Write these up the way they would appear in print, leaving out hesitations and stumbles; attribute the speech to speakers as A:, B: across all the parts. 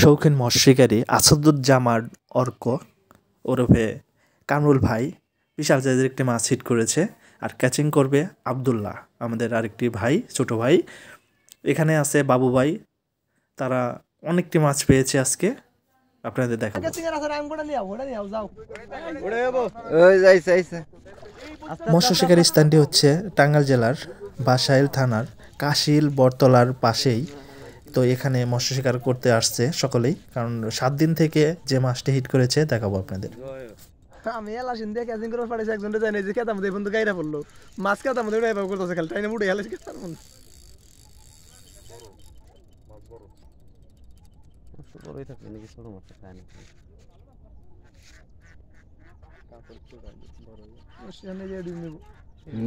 A: শৌখিন মৎস্য শিকারী আসাদুজ্জামান অর্ক ওরফে কামরুল ভাই বিশাল সাইজের একটি মাছ হিট করেছে। আর ক্যাচিং করবে আবদুল্লাহ, আমাদের আরেকটি ভাই, ছোট ভাই। এখানে আছে বাবু ভাই, তারা অনেকটি মাছ পেয়েছে আজকে, আপনাদের দেখাবো। মৎস্য শিকারী স্থানটি হচ্ছে টাঙ্গাইল জেলার বাসাইল থানার কাশিল বটতলার পাশেই। তো এখানে মৎস্য শিকার করতে আসছে সকলেই, কারণ 7 দিন থেকে যে মাছটি হিট করেছে দেখাবো আপনাদের।
B: আমি এলাসিন দিয়ে ক্যাচিং করে পাঠাইছি, একজনটা জানি যে খেতাম দিয়ে বন্ধু গাইরা পড়লো মাছ খেতাম দিয়ে এভাবে করতেছে, খালি টাইনে উঠে হেলে খেতাম বন্ধু বড়ই থাকে নাকি ছোট মাছ খায় না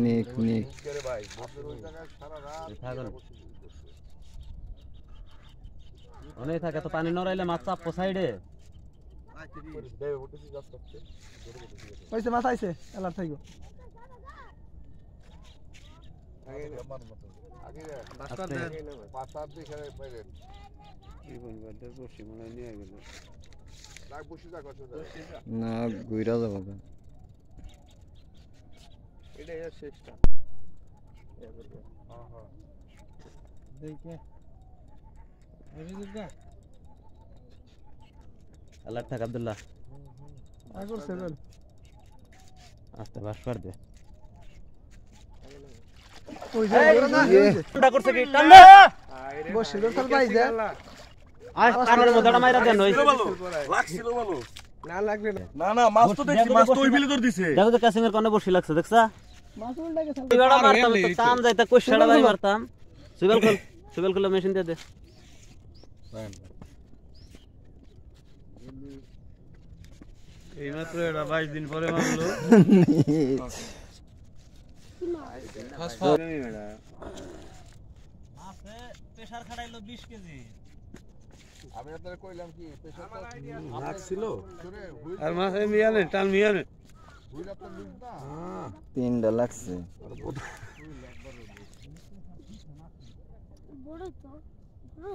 B: নিক নিক করে ভাই বছর ওই জায়গায় সারা রাত অনেক থাকে তো পানি নড়াইলে মাছ চাপ সাইডে ওইসে মাছ আইছে এলার থাইগো আগে আমার মত আগে রাস্তা দেন পাতার দিকে বাইরে জীবন বাদের বসি মনে নিয়ে গেল লাগ বসি যা কত না গুইরা যাবে না এটা এর শেষটা হ্যাঁ হ্যাঁ দেখে এই দিকটা আল্লাহ থাক আব্দুল্লাহ আগর সেভেন আস্তে বাস কর দে ওই যে ওটা করছে কি টান্ডা বসে তো চল ভাই যা আর কানের মধ্যেটা মাইরা দেন ওই লাগছিল বলো না লাগবে না না মাছ তো দেখছি, মাছ তো ওই বিলে ধর দিছে। দেখো তো ক্যাসিং এর কোনে বসি লাগছে, দেখছা মাছ উল্টা গেছে এবারে মারতাম তো কাম যাইতা কোশাড়া ভাই মারতাম। সুবেল খুলে মেশিন দিয়ে দে এই মাত্র এটা 22 দিন পরে মারলো মাছে প্রেসার খাড়াইলো 20 কেজি। আমি আপনাদের কইলাম কি প্রেসার লাগছিল আর মাছে মিয়ানে টান মিয়ানে হুইল আপনার লুজ না তিনটা লাগছে বড় তো বড়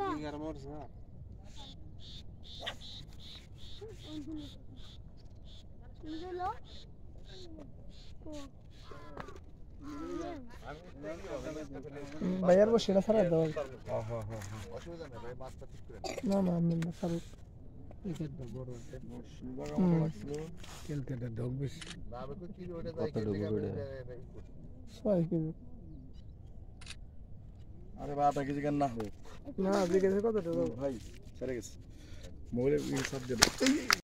B: না ইয়ার মরছে ভাইয়ার বসিটা ছাড়া দাও। হ্যাঁ হ্যাঁ হ্যাঁ অসুবিধা নেই ভাই, মাছটা ঠিক করে না না আমি না ছাড়ো এটা বড় বসি বড় লাগছিল কেলকেটা ডগ বেশি না আমি তো কি ওটা যাই কি 6 কেজি। আরে বা আধা কেজি কেন না হবে না, আধা কেজি কত টাকা ভাই ছেড়ে গেছে মোবাইলে সব দেব।